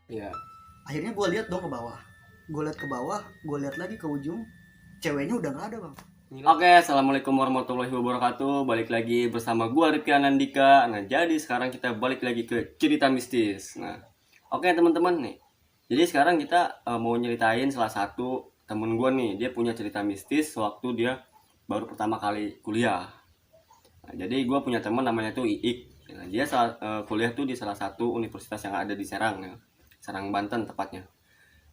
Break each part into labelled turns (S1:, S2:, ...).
S1: Iya.
S2: Akhirnya gue lihat dong ke bawah, gue lihat lagi ke ujung, ceweknya udah nggak ada bang.
S1: Oke, assalamualaikum warahmatullahi wabarakatuh. Balik lagi bersama gua Rifki Anandika. Nah, jadi sekarang kita balik lagi ke cerita mistis. Nah, oke teman-teman nih. Jadi sekarang kita mau nyeritain salah satu temen gua nih. Dia punya cerita mistis waktu dia baru pertama kali kuliah. Nah, jadi gua punya teman namanya tuh Iik. Nah, dia kuliah tuh di salah satu universitas yang ada di Serang, ya. Serang Banten tepatnya.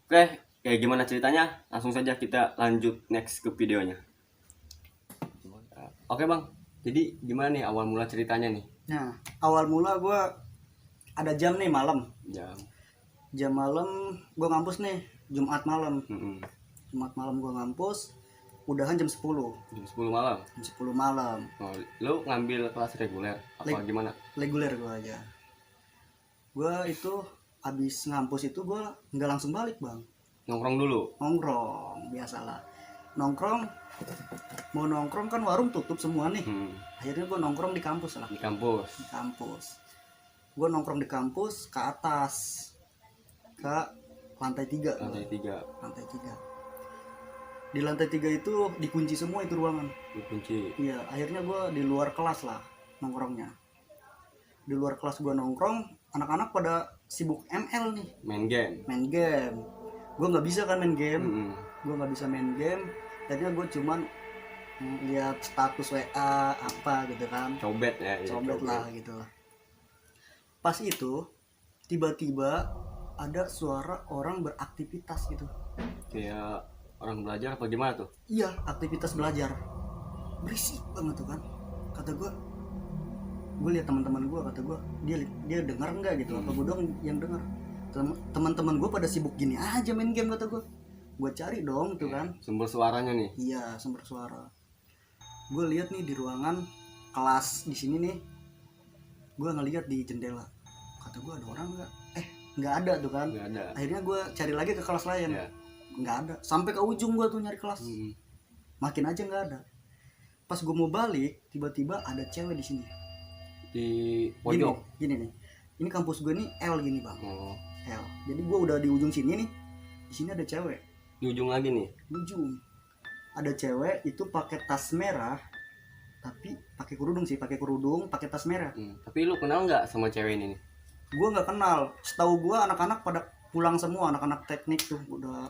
S1: Oke, kayak gimana ceritanya? Langsung saja kita lanjut next ke videonya. Oke bang, jadi gimana nih awal mula ceritanya nih?
S2: Nah, awal mula gue ada jam nih malam,
S1: Jam.
S2: jam malam gue ngampus nih, Jumat malam.
S1: Mm-mm.
S2: Jumat malam gue ngampus, udahan jam 10.
S1: Jam 10 malam.
S2: Jam 10 malam.
S1: Oh, lu ngambil kelas reguler apa gimana?
S2: Reguler gue aja. Gue itu abis ngampus itu gue nggak langsung balik bang.
S1: Nongkrong dulu.
S2: Nongkrong, biasalah. Nongkrong, mau nongkrong kan warung tutup semua nih. Akhirnya gue nongkrong di kampus lah.
S1: Di kampus.
S2: Di kampus. Gue nongkrong di kampus ke atas, ke lantai 3.
S1: Lantai 3.
S2: Lantai 3. Di lantai 3 itu dikunci semua itu ruangan.
S1: Dikunci.
S2: Iya, akhirnya gue di luar kelas lah nongkrongnya. Di luar kelas gue nongkrong, anak-anak pada sibuk ML nih.
S1: Main game.
S2: Main game. Gue nggak bisa kan main game.
S1: Mm-mm.
S2: Gue nggak bisa main game. Akhirnya gue cuman lihat status WA apa gitu kan.
S1: Cobet ya.
S2: Cobet lah gitu lah. Pas itu tiba-tiba ada suara orang beraktivitas gitu.
S1: Kayak orang belajar apa gimana tuh?
S2: Iya, aktivitas belajar. Berisik banget tuh kan. Kata gue lihat teman-teman gue, kata gue dia dengar nggak gitu, apa gue dong yang dengar. Teman-teman gue pada sibuk gini aja main game, kata gue cari dong tuh kan
S1: sumber suaranya nih.
S2: Iya, sumber suara. Gue lihat nih di ruangan kelas di sini nih, gue ngelihat di jendela, kata gue ada orang nggak ada tuh kan.
S1: Nggak ada.
S2: Akhirnya gue cari lagi ke kelas lain,
S1: Ya.
S2: nggak ada, sampai ke ujung gue tuh nyari kelas. Makin aja nggak ada. Pas gue mau balik, tiba-tiba ada cewek di sini
S1: Di pojok.
S2: gini nih. Ini kampus gue nih L gini bang.
S1: Oh.
S2: L. Jadi gue udah di ujung sini nih. Di sini ada cewek.
S1: Di ujung lagi nih.
S2: Di ujung ada cewek itu pakai tas merah, tapi pakai kerudung sih, pakai tas merah.
S1: Tapi lu kenal nggak sama cewek ini nih?
S2: Gue nggak kenal. Setahu gue anak-anak pada pulang semua, anak-anak teknik tuh udah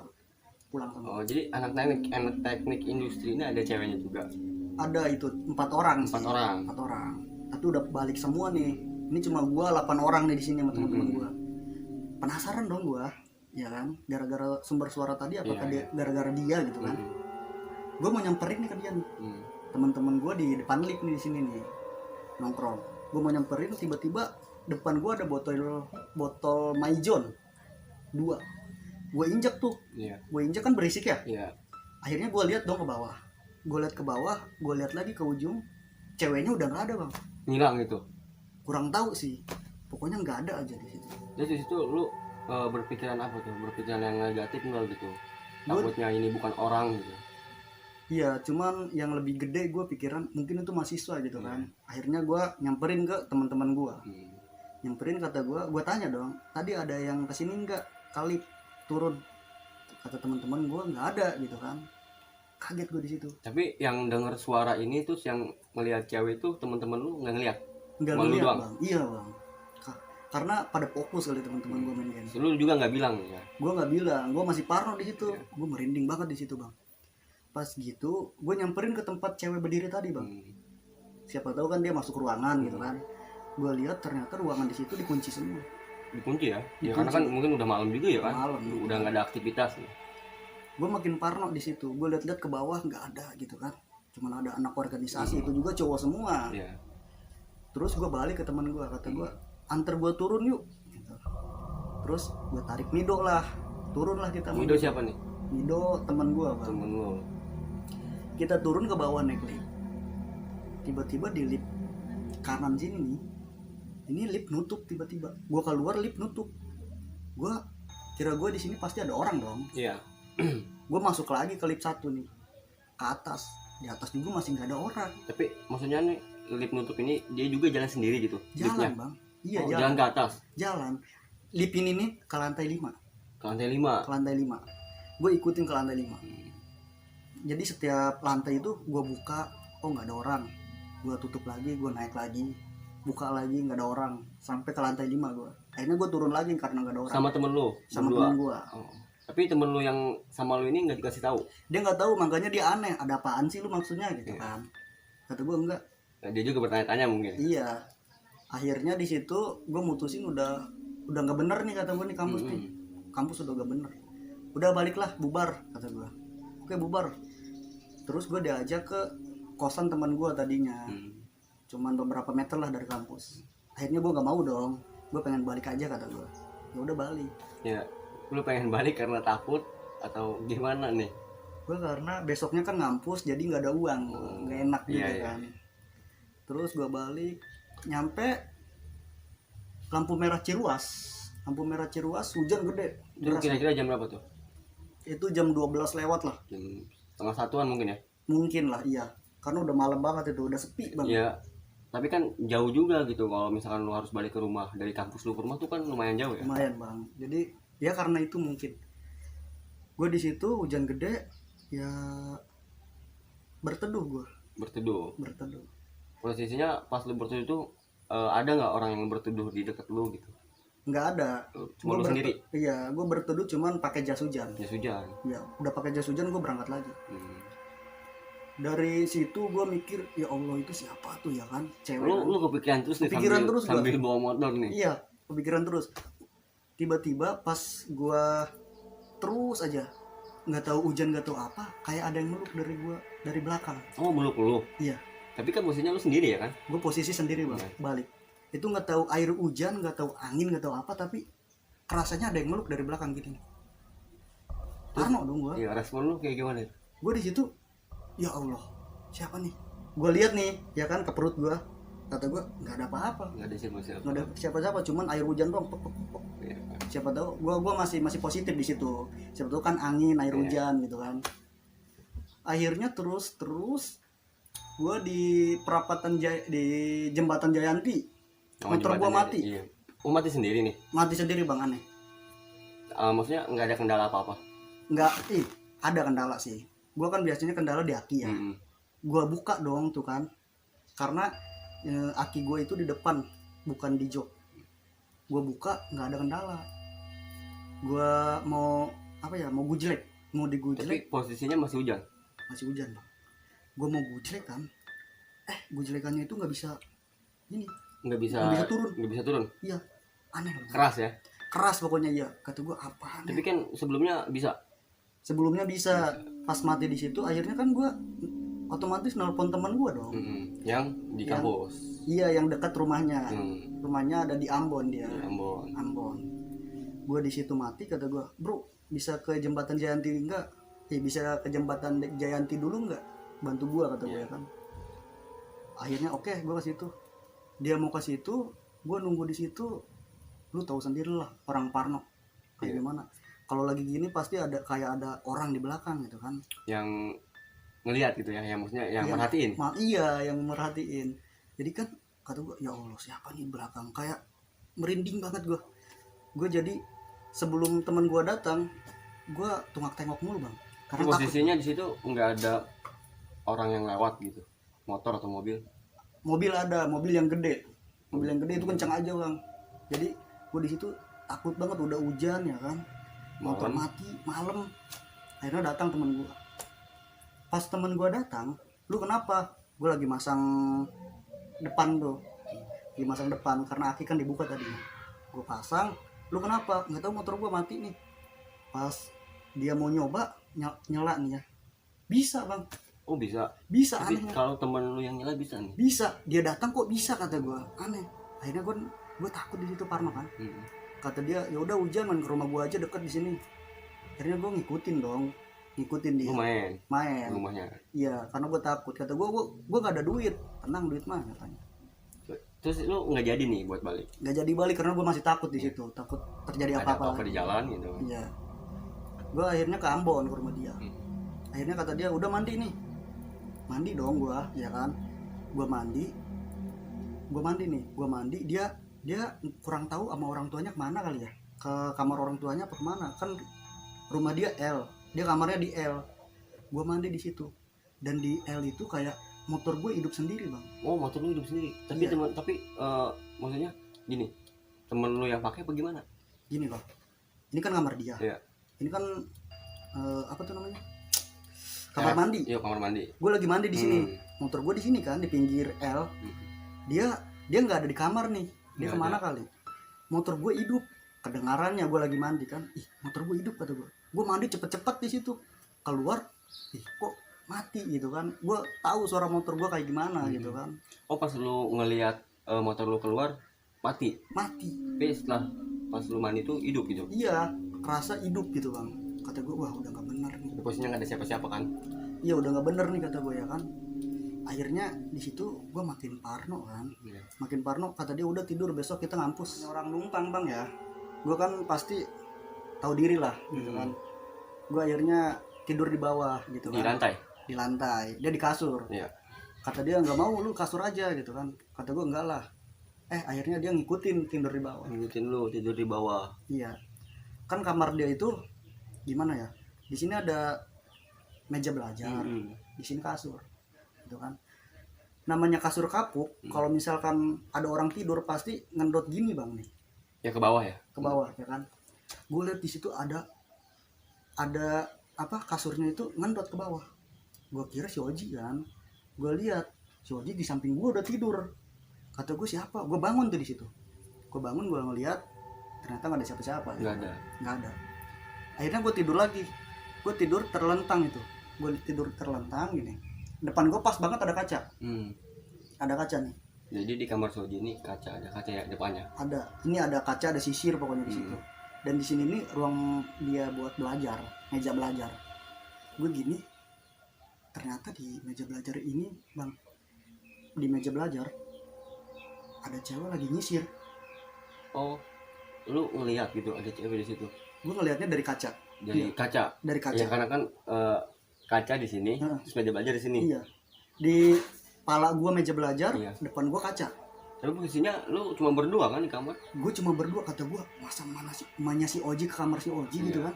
S2: pulang semua.
S1: Oh, jadi anak teknik industri ini ada ceweknya juga.
S2: Ada itu 4 orang.
S1: 4 orang.
S2: 4 orang. Tapi udah balik semua nih. Ini cuma gue 8 orang nih di sini sama teman-teman gue. Penasaran dong gue, ya kan? Gara-gara sumber suara tadi, apakah gara-gara dia gitu kan? Gue mau nyamperin nih ke dia nih. Teman-teman gue di depan lift nih di sini nih nongkrong. Gue mau nyamperin, tiba-tiba depan gue ada botol Maijon 2. Gue injek tuh. Gue injek kan berisik ya. Akhirnya gue lihat dong ke bawah. Gue lihat lagi ke ujung, ceweknya udah nggak ada bang.
S1: Ngilang gitu.
S2: Kurang tahu sih, pokoknya nggak ada aja di situ.
S1: Jadi di situ lu berpikiran apa tuh? Berpikiran yang negatif enggak gitu? Takutnya ini bukan orang gitu.
S2: Iya, cuman yang lebih gede gue pikiran mungkin itu mahasiswa gitu kan. Akhirnya gue nyamperin ke teman-teman gue. Nyamperin, kata gue tanya dong, tadi ada yang kesini nggak kali turun? Kata teman-teman gue nggak ada gitu kan. Kaget gue di situ.
S1: Tapi yang dengar suara ini tuh yang ngelihat cewek itu teman-teman lu nggak ngelihat?
S2: Nggak ngeliat bang. Iya bang. Karena pada fokus kali teman-teman gue main game.
S1: Lu juga nggak bilang ya?
S2: Gue nggak bilang, gue masih parno di situ. Gue merinding banget di situ bang. Pas gitu, gue nyamperin ke tempat cewek berdiri tadi bang. Siapa tahu kan dia masuk ruangan gitu kan. Gue lihat ternyata ruangan di situ dikunci semua.
S1: Dikunci ya? Ya karena kan mungkin udah malam juga ya kan?
S2: Malam.
S1: Udah nggak ada aktivitas.
S2: Gue makin parno di situ. Gue lihat-lihat ke bawah nggak ada gitu kan. Cuman ada anak organisasi, itu juga cowok semua. Terus gue balik ke teman gue, kata gue antar gue turun yuk gitu. Terus gue tarik Mido lah, turun lah kita.
S1: Mido siapa nih?
S2: Mido teman gue bang.
S1: Temen lo.
S2: Kita turun ke bawah naik lift. Tiba-tiba di lift kanan sini nih, ini lift nutup tiba-tiba. Gue keluar, lift nutup. Gue kira gue di sini pasti ada orang dong.
S1: Iya.
S2: Gue masuk lagi ke lift 1 nih, ke atas. Di atas juga masih nggak ada orang.
S1: Tapi maksudnya nih lift nutup ini dia juga jalan sendiri gitu?
S2: Jalan
S1: liftnya?
S2: bang. Iya,
S1: jalan ke atas.
S2: Jalan. Lipin ini ke lantai 5.
S1: Ke lantai 5.
S2: Ke lantai 5. Gue ikutin ke lantai 5. Jadi setiap lantai itu gue buka, oh nggak ada orang, gue tutup lagi, gue naik lagi, buka lagi, nggak ada orang, sampai ke lantai 5 gue. Akhirnya gue turun lagi karena nggak ada orang.
S1: Sama temen lu?
S2: Sama
S1: berdua?
S2: temen gue.
S1: Oh. Tapi temen lu yang sama lu ini nggak dikasih tahu?
S2: Dia nggak tahu, makanya dia aneh, ada apaan sih lu maksudnya gitu kan. Kata gue enggak.
S1: Nah, dia juga bertanya-tanya mungkin.
S2: Iya. Akhirnya di situ gue mutusin udah nggak bener nih, kata gue nih kampus nih. Kampus udah nggak bener. Udah baliklah, bubar, kata gue. Oke, bubar. Terus gue diajak ke kosan teman gue tadinya. Cuman beberapa meter lah dari kampus. Akhirnya gue nggak mau dong. Gue pengen balik aja, kata gue. Ya udah balik.
S1: Ya, lu pengen balik karena takut atau gimana nih?
S2: Gue karena besoknya kan ngampus, jadi nggak ada uang, nggak enak juga
S1: iya.
S2: kan. Terus gue balik, nyampe lampu merah Ciruas. Lampu merah Ciruas, hujan gede.
S1: Itu kira-kira jam berapa tuh?
S2: Itu jam 12 lewat lah.
S1: Jam setengah satuan mungkin ya?
S2: Mungkin lah, iya. Karena udah malam banget itu, udah sepi banget.
S1: Iya. Tapi kan jauh juga gitu kalau misalkan lu harus balik ke rumah. Dari kampus lu ke rumah tuh kan lumayan jauh ya?
S2: Lumayan bang. Jadi ya karena itu mungkin. Gue di situ hujan gede, ya berteduh gue.
S1: Berteduh. Posisinya pas lu berteduh tuh ada nggak orang yang berteduh di dekat lu gitu?
S2: Nggak ada.
S1: Cuma lu sendiri?
S2: Iya, gue berteduh cuman pakai jas hujan.
S1: Jas hujan.
S2: Ya, udah pakai jas hujan gue berangkat lagi. Dari situ gue mikir, ya Allah itu siapa tuh ya kan? Cewek.
S1: Lu kepikiran terus nih sambil bawa motor nih.
S2: Iya, kepikiran terus. Tiba-tiba pas gue terus aja nggak tahu hujan nggak tahu apa, kayak ada yang meluk dari gue dari belakang.
S1: Oh, meluk lu?
S2: Iya.
S1: Tapi kan posisinya lu sendiri ya kan?
S2: Gue posisi sendiri bang, balik. Itu nggak tahu air hujan, nggak tahu angin, nggak tahu apa, tapi kerasanya ada yang meluk dari belakang gini. Parno dong gue.
S1: Iya, respon lu kayak gimana?
S2: Gue di situ, ya Allah, siapa nih? Gue lihat nih, ya kan ke perut gue. Kata gue nggak ada apa-apa.
S1: Nggak ada siapa-siapa.
S2: Nggak ada siapa-siapa, cuman air hujan doang.
S1: Iya.
S2: Siapa tahu, gue masih positif di situ. Siapa tahu kan angin, air hujan gitu kan. Akhirnya terus gue di perapatan di jembatan Jayanti. Motor gue mati.
S1: Iya. Mati sendiri nih?
S2: Mati sendiri bang, aneh.
S1: Maksudnya nggak ada kendala apa-apa?
S2: Nggak, ada kendala sih. Gue kan biasanya kendala di aki ya. Gue buka dong tuh kan, karena aki gue itu di depan, bukan di jok. Gue buka nggak ada kendala. Gue mau apa ya, mau gujlek, mau digujlek.
S1: Tapi posisinya masih hujan?
S2: Masih hujan bang. Gue mau gujlek kan, gujlekannya itu nggak bisa ini. Nggak bisa turun. Iya, aneh bang.
S1: Keras ya?
S2: Keras pokoknya ya. Kata gue apaan?
S1: Tapi kan sebelumnya bisa. Pas mati di situ akhirnya kan gue otomatis nelpon teman gue dong. Yang di kampus.
S2: Iya, yang dekat rumahnya. Rumahnya ada di Ambon dia.
S1: Ambon.
S2: Gue di situ mati, kata gue, bro bisa ke jembatan Jayanti enggak? Bisa ke jembatan Jayanti dulu enggak? Bantu gue, kata gue ya kan. Akhirnya oke, gue ke situ. Dia mau ke situ, gue nunggu di situ. Lu tahu sendiri lah orang Parno kayak gimana. Kalau lagi gini pasti ada orang di belakang gitu kan. Yang
S1: Ngelihat gitu ya, yang maksudnya yang merhatiin.
S2: Iya, yang merhatiin. Jadi kan kata gue, ya Allah siapa nih belakang? Kayak merinding banget gue. Gue jadi sebelum teman gue datang, gue tengok tengok mulu bang.
S1: Karena posisinya di situ nggak ada orang yang lewat gitu, motor atau mobil?
S2: Mobil ada, mobil yang gede itu kencang aja bang. Jadi gue di situ takut banget, udah hujan ya kan, motor mati malam. Akhirnya datang teman gue. Pas temen gue datang, lu kenapa? Gue lagi masang depan tuh, karena aki kan dibuka tadinya. Gue pasang, lu kenapa? Nggak tahu, motor gue mati nih. Pas dia mau nyoba nyala nih ya, bisa bang.
S1: Oh bisa.
S2: Tapi
S1: aneh. Kalau temen lu yang nyala bisa nih?
S2: Bisa. Dia datang kok bisa, kata gue. Aneh. Akhirnya gue takut di situ Parno kan. Kata dia, ya udah hujan, main ke rumah gue aja, deket di sini. Akhirnya gue ngikutin dia.
S1: Lu main
S2: rumahnya. Iya, karena gue takut. Kata gue gak ada duit. Tenang, duit mah katanya.
S1: Terus lu nggak jadi nih buat balik?
S2: Nggak jadi balik karena gue masih takut di situ. Takut terjadi apa-apa
S1: di jalan gitu.
S2: Iya. Gue akhirnya ke Ambon, ke rumah dia. Akhirnya kata dia, udah mandi nih. Mandi dong gue, ya kan. Gue mandi. Dia kurang tahu sama orang tuanya kemana kali ya. ke kamar orang tuanya apa kemana, kan rumah dia L, dia kamarnya di L, gue mandi di situ. Dan di L itu kayak motor gue hidup sendiri bang.
S1: Oh, motor lu hidup sendiri. Tapi
S2: Iya.
S1: maksudnya gini, temen lu yang pakai apa gimana?
S2: Gini bang, ini kan kamar dia,
S1: Iya.
S2: ini kan apa tuh namanya, kamar mandi.
S1: Iya, kamar mandi.
S2: Gue lagi mandi di sini,
S1: Hmm.
S2: motor gue di sini kan di pinggir L. Dia nggak ada di kamar nih, dia
S1: Nggak
S2: kemana kali. Motor gue hidup, kedengarannya gue lagi mandi kan, ih motor gue hidup kata gue mandi cepet-cepet di situ, keluar, ih kok mati gitu kan. Gue tahu suara motor gue kayak gimana gitu kan.
S1: Oh, pas lu ngelihat motor lu keluar mati. Tapi setelah pas lu mandi tuh hidup gitu.
S2: Iya, kerasa hidup gitu bang. Kata gue, wah udah nggak bener nih.
S1: Posisinya nggak ada siapa-siapa kan?
S2: Iya udah nggak bener nih kata gue ya kan. Akhirnya di situ gue makin parno kan,
S1: Iya.
S2: makin parno. Kata dia udah tidur, besok kita ngampus. Orang numpang bang ya, gue kan pasti tahu diri lah gitu kan. Gue akhirnya tidur di bawah gitu
S1: Di
S2: kan.
S1: lantai.
S2: Di lantai, dia di kasur.
S1: Iya.
S2: Kata dia nggak mau, lu kasur aja gitu kan. Kata gue enggak lah. Akhirnya dia ngikutin tidur di bawah.
S1: Ngikutin lu tidur di bawah.
S2: Iya, kan kamar dia itu gimana ya, di sini ada meja belajar, di sini kasur gitu kan. Namanya kasur kapuk, kalau misalkan ada orang tidur pasti ngendot gini bang nih,
S1: Ya ke bawah ya.
S2: ke bawah ya kan. Gue lihat di situ ada apa, kasurnya itu ngendot ke bawah. Gue kira si Oji kan, gue lihat si Oji di samping gue udah tidur. Kata gue siapa, gue bangun tuh di situ. Gue bangun, gue ngeliat ternyata nggak ada siapa-siapa.
S1: Nggak ada.
S2: Nggak ada. Akhirnya gue tidur lagi, gue tidur terlentang itu, gue tidur terlentang gini. Depan gue pas banget ada kaca, ada kaca nih.
S1: Jadi di kamar Soji ini ada kaca ya depannya.
S2: Ada, ini ada kaca, ada sisir pokoknya di situ. Dan di sini nih ruang dia buat belajar, meja belajar. Gue gini, ternyata di meja belajar ini bang, di meja belajar ada cewek lagi nyisir.
S1: Oh, lu ngelihat gitu ada cewek di situ.
S2: Gue ngelihatnya dari kaca.
S1: Dari kaca.
S2: Dari kaca.
S1: Ya karena kan kaca di sini, terus meja belajar di sini.
S2: Iya. Di pala gue meja belajar,
S1: Iya.
S2: depan gue kaca.
S1: Tapi posisinya lu cuma berdua kan di kamar?
S2: Gue cuma berdua. Kata gue, masa mana sih emaknya si Oji ke kamar si Oji gitu kan.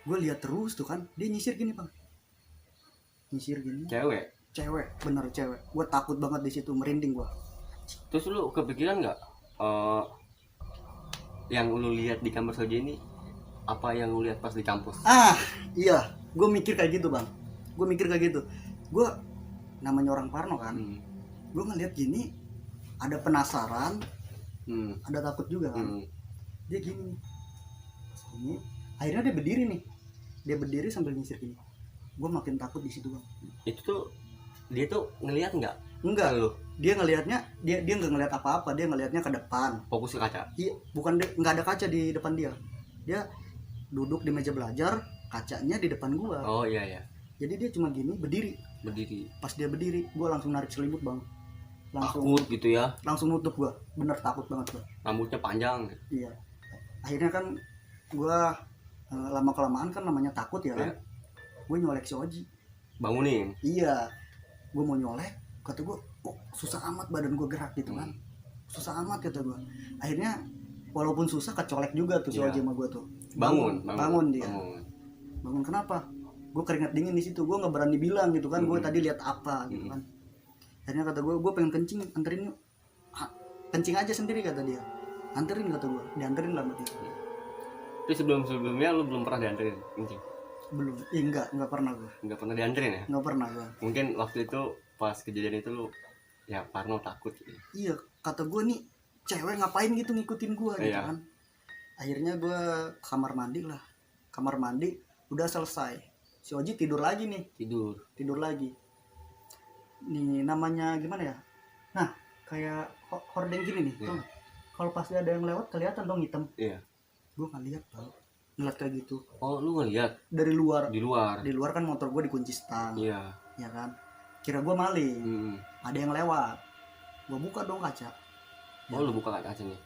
S2: Gue lihat terus tuh kan, dia nyisir gini bang, nyisir gini. Cewek, bener cewek. Gue takut banget di situ, merinding gue.
S1: Terus lu kepikiran nggak yang lu lihat di kamar Soji ini apa yang lu lihat pas di kampus?
S2: Iya, gue mikir kayak gitu bang. Gue mikir kayak gitu. Gue namanya orang Parno kan. Gue ngeliat gini, ada penasaran, ada takut juga kan. Dia gini, akhirnya dia berdiri nih. Dia berdiri sambil nyisir gini. Gue makin takut di situ bang.
S1: Itu tuh dia tuh ngelihat nggak?
S2: Enggak,
S1: Lu
S2: dia ngelihatnya, dia nggak ngelihat apa-apa. Dia ngelihatnya ke depan.
S1: fokus ke kaca.
S2: Iya, bukan, nggak ada kaca di depan dia. Dia duduk di meja belajar, kacanya di depan gua.
S1: Oh iya ya.
S2: Jadi dia cuma gini, berdiri. Pas dia berdiri, gua langsung narik selimut bang.
S1: Takut gitu ya.
S2: Langsung nutup gua. Bener takut banget gua.
S1: Rambutnya panjang.
S2: Iya. Akhirnya kan gua lama kelamaan kan namanya takut ya kan. Gue nyolek si Oji.
S1: Bangunin.
S2: Iya. Gue mau nyolek, kata gua, kok susah amat badan gua gerak gitu kan. Susah amat kata gua. Akhirnya walaupun susah kecolek juga tuh si Oji sama gua tuh. Bangun dia. Bangun kenapa? Gue keringat dingin di situ. Gue nggak berani bilang gitu kan. Gue tadi lihat apa gitu kan. Akhirnya kata gue pengen kencing, anterin yuk. Kencing aja sendiri kata dia. Anterin kata gue, dianterin lah sama dia.
S1: Tapi sebelumnya lu belum pernah dianterin kencing?
S2: Belum, enggak pernah gue.
S1: Enggak pernah dianterin ya?
S2: Enggak pernah gue.
S1: Mungkin waktu itu pas kejadian itu lu ya Parno takut gitu.
S2: Iya, kata gue nih cewek ngapain gitu ngikutin gue gitu kan. Akhirnya gue kamar mandi lah. Kamar mandi udah selesai. Si Oji tidur lagi nih. Tidur lagi. Nih namanya gimana ya? Nah, kayak hordeng gini nih. Kalau pas ada yang lewat kelihatan dong hitam.
S1: Iya.
S2: Gue nggak lihat tau. Ngeliat kayak gitu.
S1: Oh, lu ngeliat?
S2: Dari luar.
S1: Di luar
S2: Kan motor gue dikunci stang.
S1: Iya.
S2: Ya kan. Kira gue maling. Ada yang lewat. Gue buka dong kaca.
S1: Oh, lu buka kaca nih?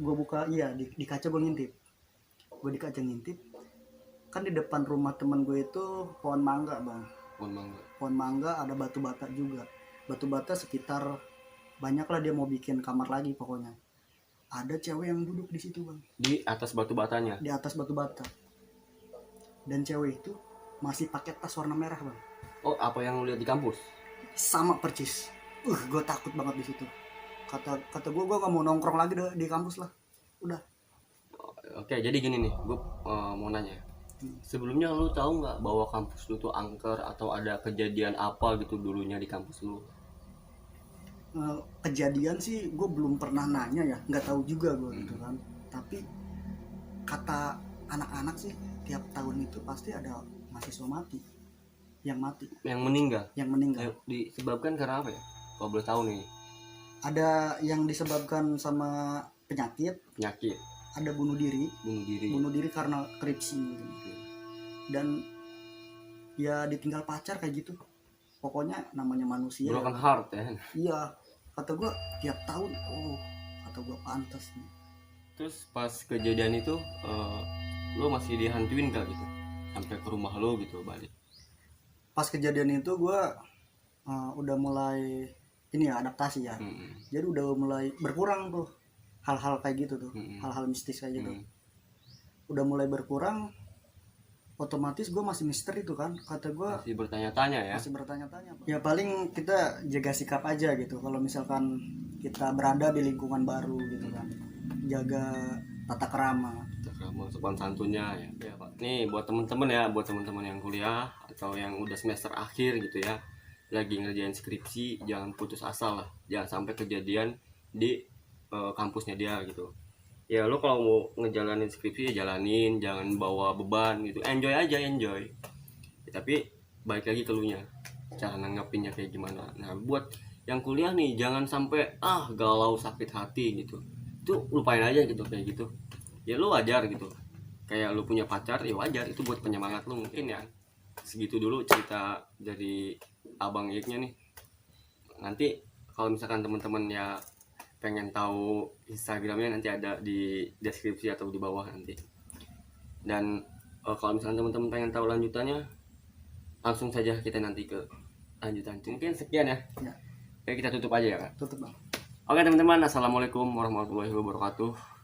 S2: Gue buka, iya di kaca gue ngintip. Gue di kaca ngintip. Kan di depan rumah temen gue itu pohon mangga bang. Pohon mangga ada batu bata juga. Batu bata sekitar banyak lah, dia mau bikin kamar lagi pokoknya. ada cewek yang duduk di situ bang,
S1: Di atas batu batanya.
S2: di atas batu bata. Dan cewek itu masih pakai tas warna merah bang,
S1: Oh, apa yang lu lihat di kampus?
S2: sama percis. Gue takut banget di situ. Kata gue gak mau nongkrong lagi di kampus lah. Udah.
S1: Oke, jadi gini nih, gue mau nanya. Sebelumnya lu tahu nggak bahwa kampus lu tuh angker atau ada kejadian apa gitu dulunya di kampus lu?
S2: Kejadian sih gue belum pernah nanya ya, nggak tahu juga gue gitu kan. Tapi kata anak-anak sih tiap tahun itu pasti ada mahasiswa mati, yang
S1: Yang meninggal.
S2: meninggal.
S1: Disebabkan karena apa ya? Kalau boleh tahu nih,
S2: Ada yang disebabkan sama penyakit,
S1: penyakit,
S2: ada bunuh diri
S1: bunuh diri.
S2: karena kripsi mungkin. Dan ya ditinggal pacar kayak gitu. Pokoknya namanya manusia.
S1: Broken heart ya.
S2: Iya, kata gue tiap tahun. Kata gue pantas nih.
S1: Terus pas kejadian itu lu masih dihantuin kah gitu? Sampai ke rumah lu gitu balik.
S2: Pas kejadian itu gue udah mulai ini ya, adaptasi ya. Jadi udah mulai berkurang tuh hal-hal kayak gitu tuh, hal-hal mistis kayak gitu. Udah mulai berkurang, otomatis gue masih misteri tuh kan. Kata gue
S1: Masih bertanya-tanya ya.
S2: masih bertanya-tanya Pak. Ya paling kita jaga sikap aja gitu kalau misalkan kita berada di lingkungan baru gitu kan, jaga tata krama.
S1: Sopan santunnya ya Pak. Nih buat temen-temen ya, buat temen-temen yang kuliah atau yang udah semester akhir gitu ya, lagi ngerjain skripsi, jangan putus asa lah, jangan sampai kejadian di kampusnya dia gitu. Ya lo kalau mau ngejalanin skripsi ya jalanin, jangan bawa beban gitu, enjoy aja enjoy. Ya, tapi balik lagi ke lunya, cara nanggapinnya kayak gimana. Nah buat yang kuliah nih jangan sampai galau sakit hati gitu, itu lupain aja gitu kayak gitu. Ya lu wajar gitu, kayak lu punya pacar ya wajar, itu buat penyemangat lu mungkin ya. Segitu dulu cerita dari abang Iknya nih. Nanti kalau misalkan teman-teman ya pengen tahu Instagramnya nanti ada di deskripsi atau di bawah nanti. Dan kalau misalkan teman-teman pengen tahu lanjutannya, langsung saja kita nanti ke lanjutan. Mungkin sekian ya.
S2: Ya.
S1: Oke, kita tutup aja ya Kak.
S2: Tutup bang.
S1: Oke teman-teman, assalamualaikum warahmatullahi wabarakatuh.